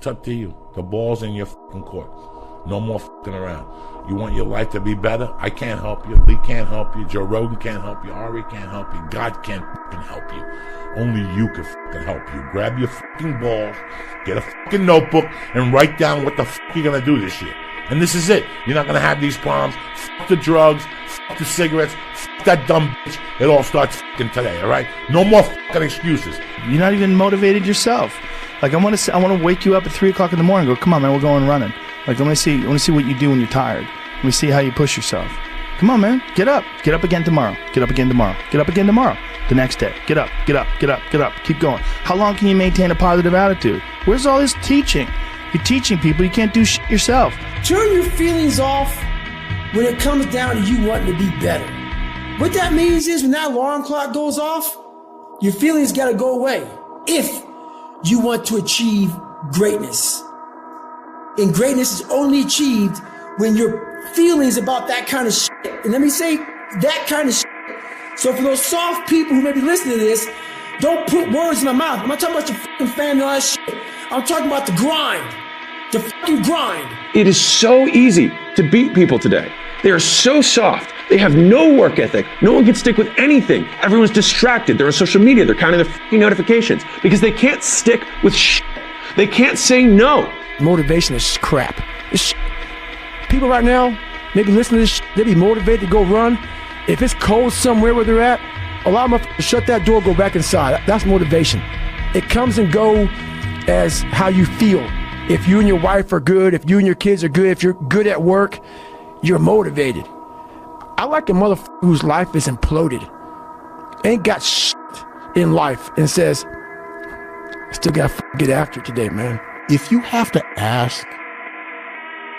It's up to you. The ball's in your fucking court. No more fucking around. You want your life to be better? I can't help you. Lee can't help you. Joe Rogan can't help you. Ari can't help you. God can't fucking help you. Only you can fucking help you. Grab your fucking balls, get a fucking notebook, and write down what the fuck you're gonna do this year. And this is it. You're not gonna have these problems. Fuck the drugs. Fuck the cigarettes. Fuck that dumb bitch. It all starts fucking today, all right? No more fucking excuses. You're not even motivated yourself. Like I want to wake you up at 3 o'clock in the morning. And go, come on, man, we're going running. Like I want to see what you do when you're tired. Let me see how you push yourself. Come on, man, get up again tomorrow. Get up again tomorrow. Get up again tomorrow. The next day, get up. Keep going. How long can you maintain a positive attitude? Where's all this teaching? You're teaching people. You can't do shit yourself. Turn your feelings off when it comes down to you wanting to be better. What that means is when that alarm clock goes off, your feelings got to go away. If you want to achieve greatness. And greatness is only achieved when your feelings about that kind of shit. And let me say that kind of shit. So for those soft people who may be listening to this, don't put words in my mouth. I'm not talking about your fucking family and all that shit. I'm talking about the grind. The fucking grind. It is so easy to beat people today. They are so soft. They have no work ethic. No one can stick with anything. Everyone's distracted. They're on social media. They're counting their fucking notifications because they can't stick with shit. They can't say no. Motivation is crap. It's people right now, maybe listening to this shit, they be motivated to go run. If it's cold somewhere where they're at, allow them to shut that door, go back inside. That's motivation. It comes and go as how you feel. If you and your wife are good, if you and your kids are good, if you're good at work, you're motivated. I like a motherfucker whose life is imploded, ain't got shit in life, and says, still gotta get after it today, man. If you have to ask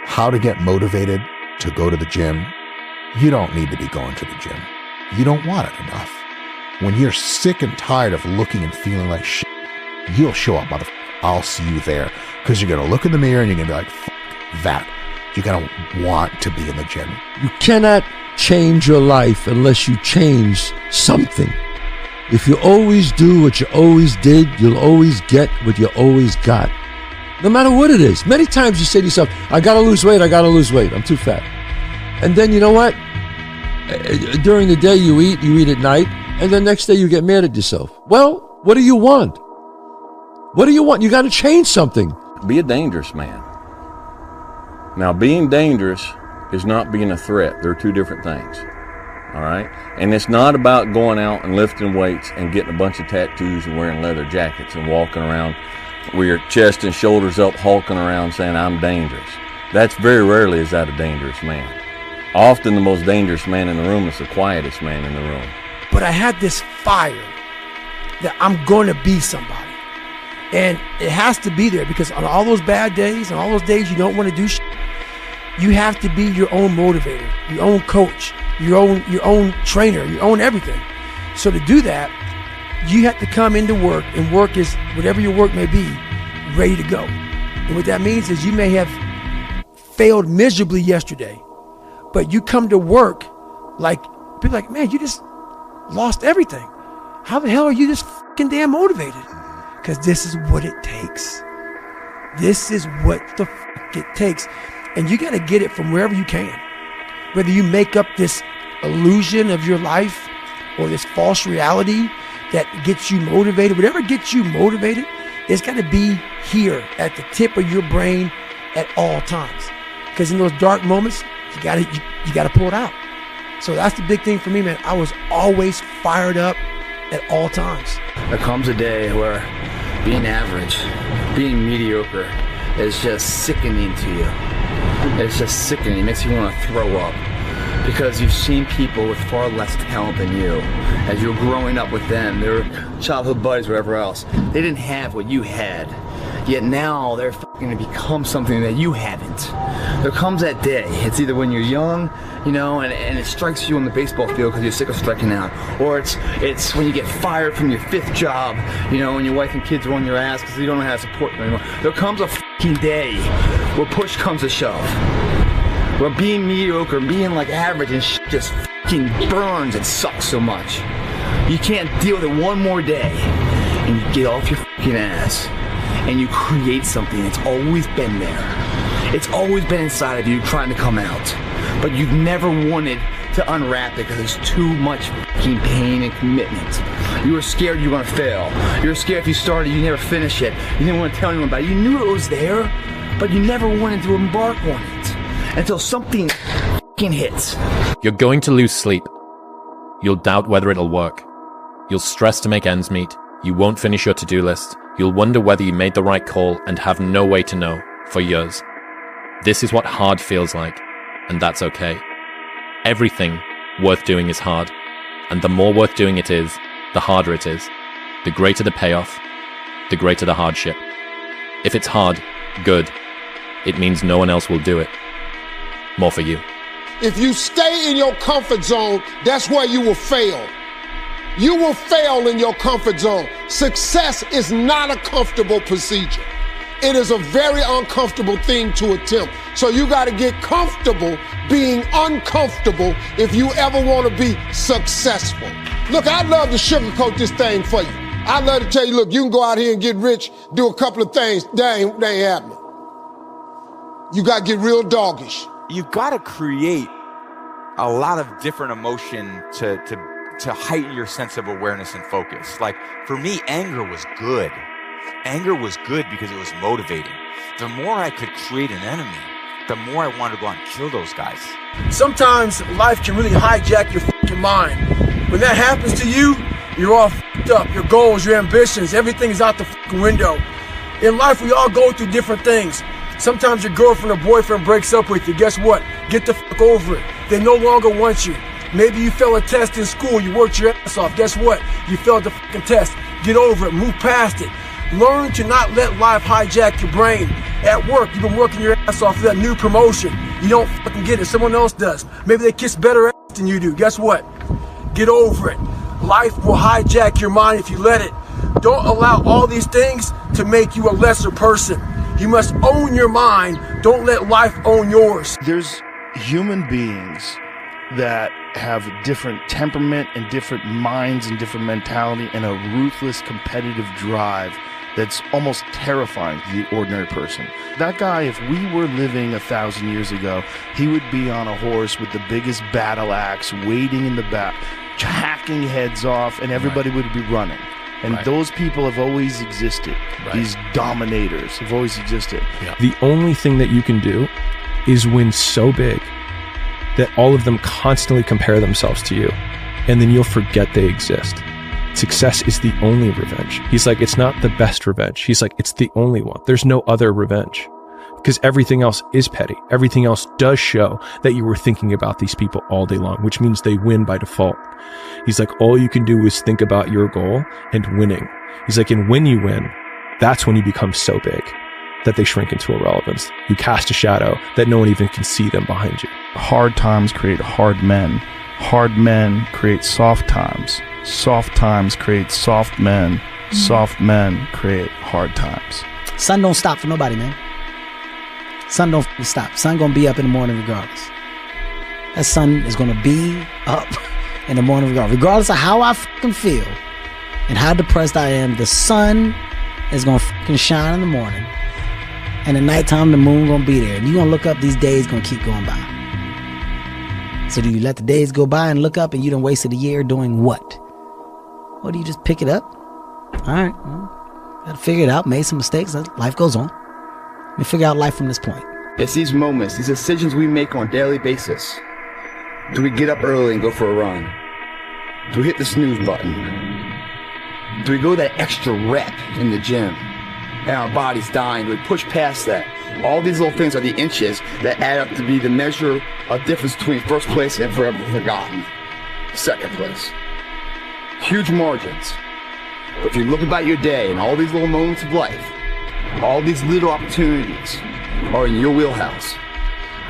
how to get motivated to go to the gym, you don't need to be going to the gym. You don't want it enough. When you're sick and tired of looking and feeling like shit, you'll show up, motherfucker. I'll see you there. Because you're going to look in the mirror and you're going to be like, fuck that. You're going to want to be in the gym. You cannot change your life unless you change something. If you always do what you always did, you'll always get what you always got. No matter what it is. Many times you say to yourself, I gotta lose weight, I'm too fat. And then you know what? During the day you eat at night, and the next day you get mad at yourself. Well, what do you want? What do you want? You gotta change something. Be a dangerous man. Now, being dangerous is not being a threat. They're two different things. All right? And it's not about going out and lifting weights and getting a bunch of tattoos and wearing leather jackets and walking around with your chest and shoulders up, hulking around saying, I'm dangerous. That's very rarely is that a dangerous man. Often the most dangerous man in the room is the quietest man in the room. But I had this fire that I'm going to be somebody. And it has to be there because on all those bad days and all those days you don't want to do shit, you have to be your own motivator, your own coach, your own trainer, your own everything. So to do that, you have to come into work, and work is whatever your work may be, ready to go. And what that means is you may have failed miserably yesterday, but you come to work like, people like, man, you just lost everything. How the hell are you this fucking damn motivated? Because this is what it takes. This is what the fuck it takes. And you got to get it from wherever you can. Whether you make up this illusion of your life or this false reality that gets you motivated, whatever gets you motivated, it's got to be here at the tip of your brain at all times. Because in those dark moments, you got to pull it out. So that's the big thing for me, man. I was always fired up at all times. There comes a day where being average, being mediocre is just sickening to you. It's just sickening. It makes you want to throw up. Because you've seen people with far less talent than you. As you're growing up with them, their childhood buddies, whatever else, they didn't have what you had. Yet now they're going to become something that you haven't. There comes that day. It's either when you're young, you know, and it strikes you on the baseball field because you're sick of striking out, or it's when you get fired from your 5th job, you know, and your wife and kids are on your ass because you don't know how to support them anymore. There comes a fucking day where push comes to shove. Where being mediocre, being like average and shit just fucking burns and sucks so much. You can't deal with it one more day, and you get off your fucking ass. and you create something that's always been there. It's always been inside of you trying to come out, but you've never wanted to unwrap it because there's too much fucking pain and commitment. You were scared you were gonna fail. You were scared if you started, you never finish it. You didn't want to tell anyone about it. You knew it was there, but you never wanted to embark on it until something fucking hits. You're going to lose sleep. You'll doubt whether it'll work. You'll stress to make ends meet. You won't finish your to-do list. You'll wonder whether you made the right call and have no way to know for years. This is what hard feels like, and that's okay. Everything worth doing is hard, and the more worth doing it is, the harder it is. The greater the payoff, the greater the hardship. If it's hard, good. It means no one else will do it. More for you. If you stay in your comfort zone, that's where you will fail. You will fail in your comfort zone. Success is not a comfortable procedure. It is a very uncomfortable thing to attempt. So you got to get comfortable being uncomfortable if you ever want to be successful. Look, I'd love to sugarcoat this thing for you. I'd love to tell you, look, you can go out here and get rich, do a couple of things. That ain't happening. You got to get real doggish. You've got to create a lot of different emotion to heighten your sense of awareness and focus. Like, for me, anger was good. Anger was good because it was motivating. The more I could create an enemy, the more I wanted to go out and kill those guys. Sometimes life can really hijack your fucking mind. When that happens to you, you're all fucked up. Your goals, your ambitions, everything is out the fucking window. In life, we all go through different things. Sometimes your girlfriend or boyfriend breaks up with you. Guess what? Get the fuck over it. They no longer want you. Maybe you failed a test in school. You worked your ass off. Guess what? You failed the fucking test. Get over it. Move past it. Learn to not let life hijack your brain. At work, you've been working your ass off for that new promotion. You don't fucking get it. Someone else does. Maybe they kiss better ass than you do. Guess what? Get over it. Life will hijack your mind if you let it. Don't allow all these things to make you a lesser person. You must own your mind. Don't let life own yours. There's human beings that have different temperament and different minds and different mentality and a ruthless competitive drive that's almost terrifying to the ordinary person. That guy, if we were living 1,000 years ago, he would be on a horse with the biggest battle axe, waiting in the back, hacking heads off, and everybody would be running. And those people have always existed. These dominators have always existed. The only thing that you can do is win so big that all of them constantly compare themselves to you, and then you'll forget they exist. Success is the only revenge. He's like, it's not the best revenge. He's like, it's the only one. There's no other revenge. Because everything else is petty. Everything else does show that you were thinking about these people all day long, which means they win by default. He's like, all you can do is think about your goal and winning. He's like, and when you win, that's when you become so big that they shrink into irrelevance. You cast a shadow that no one even can see them behind you. Hard times create hard men. Hard men create soft times. Soft times create soft men. Soft men create hard times. Sun don't stop for nobody, man. Sun don't stop. Sun gonna be up in the morning regardless. That sun is gonna be up in the morning regardless of how I fucking feel and how depressed I am. The sun is gonna fucking shine in the morning, and at nighttime the moon gonna be there, and you gonna look up. These days gonna keep going by. So do you let the days go by and look up and you done wasted a year doing what? Or do you just pick it up? All right, well, gotta figure it out. Made some mistakes. Life goes on. Let me figure out life from this point. It's these moments, these decisions we make on a daily basis. Do we get up early and go for a run? Do we hit the snooze button? Do we go that extra rep in the gym and our body's dying? Do we push past that? All these little things are the inches that add up to be the measure of difference between first place and forever forgotten. Second place. Huge margins. But if you look about your day and all these little moments of life, all these little opportunities are in your wheelhouse.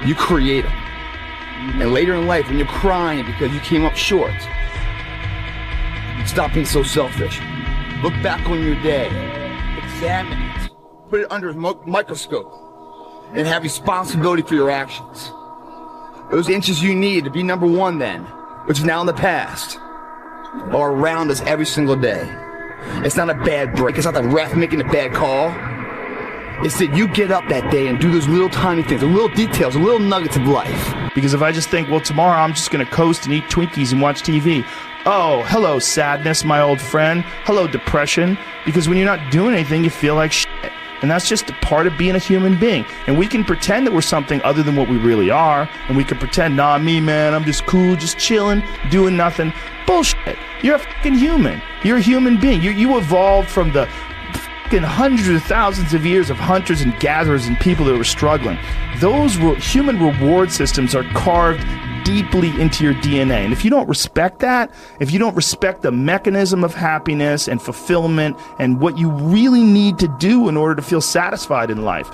You create them. And later in life, when you're crying because you came up short, stop being so selfish. Look back on your day, examine it, put it under a microscope, and have responsibility for your actions. Those inches you need to be number one then, which is now in the past, are around us every single day. It's not a bad break. It's not the ref making a bad call. It's that you get up that day and do those little tiny things, the little details, the little nuggets of life. Because if I just think, well, tomorrow I'm just going to coast and eat Twinkies and watch TV. Oh, hello, sadness, my old friend. Hello, depression. Because when you're not doing anything, you feel like shit. And that's just a part of being a human being. And we can pretend that we're something other than what we really are. And we can pretend, nah, me, man, I'm just cool, just chilling, doing nothing. Bullshit. You're a fucking human. You're a human being. You evolved from the fucking hundreds of thousands of years of hunters and gatherers and people that were struggling. Those human reward systems are carved deeply into your DNA. And if you don't respect that, if you don't respect the mechanism of happiness and fulfillment and what you really need to do in order to feel satisfied in life,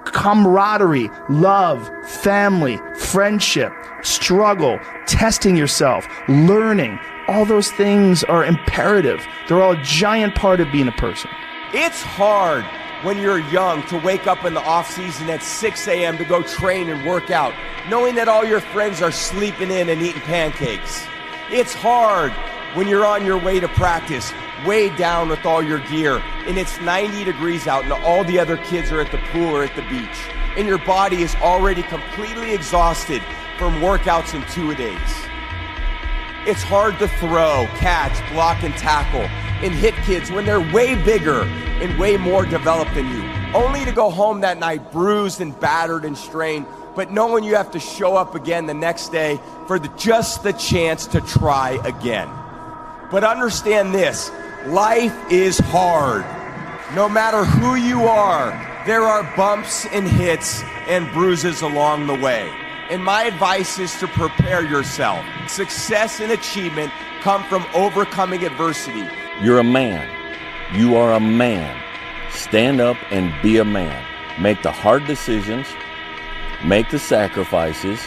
camaraderie, love, family, friendship, struggle, testing yourself, learning, all those things are imperative. They're all a giant part of being a person. It's hard when you're young to wake up in the off season at 6 a.m. to go train and work out, knowing that all your friends are sleeping in and eating pancakes. It's hard when you're on your way to practice, way down with all your gear, and it's 90 degrees out and all the other kids are at the pool or at the beach, and your body is already completely exhausted from workouts in 2-a-days. It's hard to throw, catch, block, and tackle and hit kids when they're way bigger and way more developed than you, only to go home that night bruised and battered and strained, but knowing you have to show up again the next day for just the chance to try again. But understand this, life is hard. No matter who you are, there are bumps and hits and bruises along the way. And my advice is to prepare yourself. Success and achievement come from overcoming adversity. You're a man. You are a man. Stand up and be a man. Make the hard decisions. Make the sacrifices.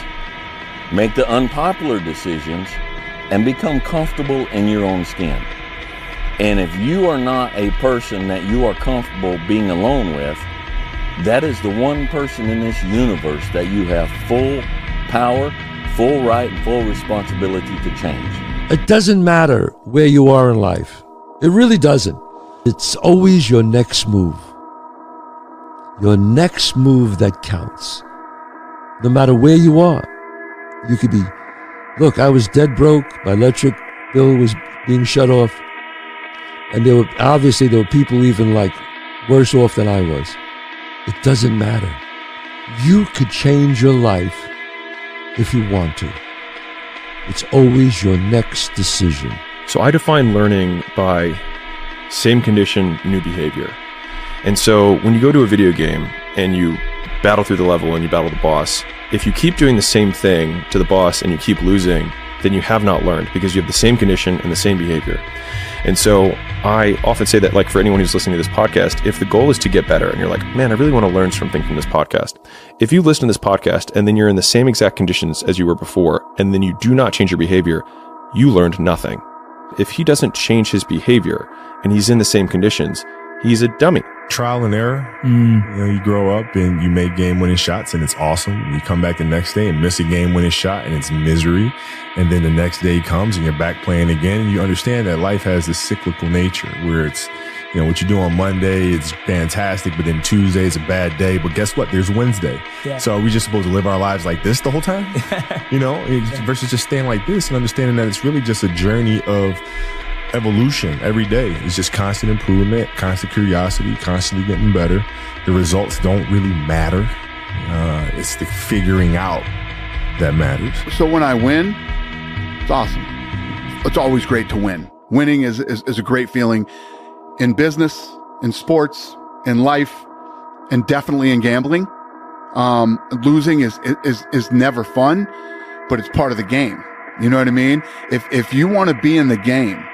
Make the unpopular decisions. And become comfortable in your own skin. And if you are not a person that you are comfortable being alone with, that is the one person in this universe that you have full power, full right, and full responsibility to change. It doesn't matter where you are in life. It really doesn't. It's always your next move. Your next move that counts. No matter where you are. You could be, look, I was dead broke. My electric bill was being shut off. And there were people even like worse off than I was. It doesn't matter. You could change your life if you want to. It's always your next decision. So I define learning by same condition, new behavior. And so when you go to a video game and you battle through the level and you battle the boss, if you keep doing the same thing to the boss and you keep losing, then you have not learned because you have the same condition and the same behavior. And so I often say that, like, for anyone who's listening to this podcast, if the goal is to get better and you're like, man, I really want to learn something from this podcast. If you listen to this podcast and then you're in the same exact conditions as you were before, and then you do not change your behavior, you learned nothing. If he doesn't change his behavior and he's in the same conditions, he's a dummy. Trial and error. You know, you grow up and you make game-winning shots and it's awesome. You come back the next day and miss a game-winning shot and it's misery. And then the next day comes and you're back playing again. And you understand that life has this cyclical nature where it's, you know, what you do on Monday is fantastic, but then Tuesday is a bad day. But guess what? There's Wednesday. Yeah. So are we just supposed to live our lives like this the whole time? You know, versus just staying like this and understanding that it's really just a journey of evolution every day. It's just constant improvement, constant curiosity, constantly getting better. The results don't really matter. It's the figuring out that matters. So when I win, it's awesome. It's always great to win. Winning is a great feeling in business, in sports, in life, and definitely in gambling. Losing is never fun, but it's part of the game. You know what I mean? If you want to be in the game,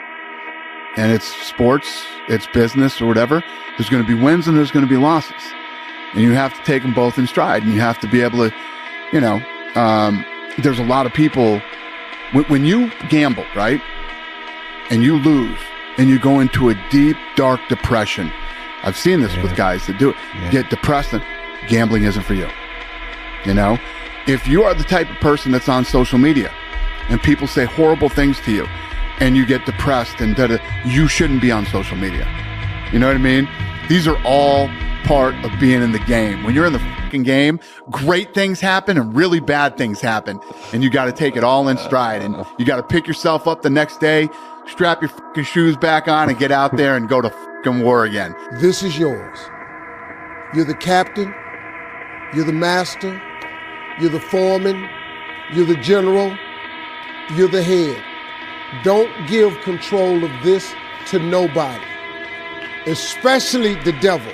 and it's sports, it's business or whatever, there's going to be wins and there's going to be losses. And you have to take them both in stride. And you have to be able to, you know, there's a lot of people, when you gamble, right, and you lose and you go into a deep, dark depression. I've seen this with guys that do it. Get depressed and gambling isn't for you. You know, if you are the type of person that's on social media and people say horrible things to you, and you get depressed and you shouldn't be on social media. You know what I mean? These are all part of being in the game. When you're in the fucking game, great things happen and really bad things happen. And you got to take it all in stride. And you got to pick yourself up the next day, strap your fucking shoes back on and get out there and go to fucking war again. This is yours. You're the captain. You're the master. You're the foreman. You're the general. You're the head. Don't give control of this to nobody, especially the devil.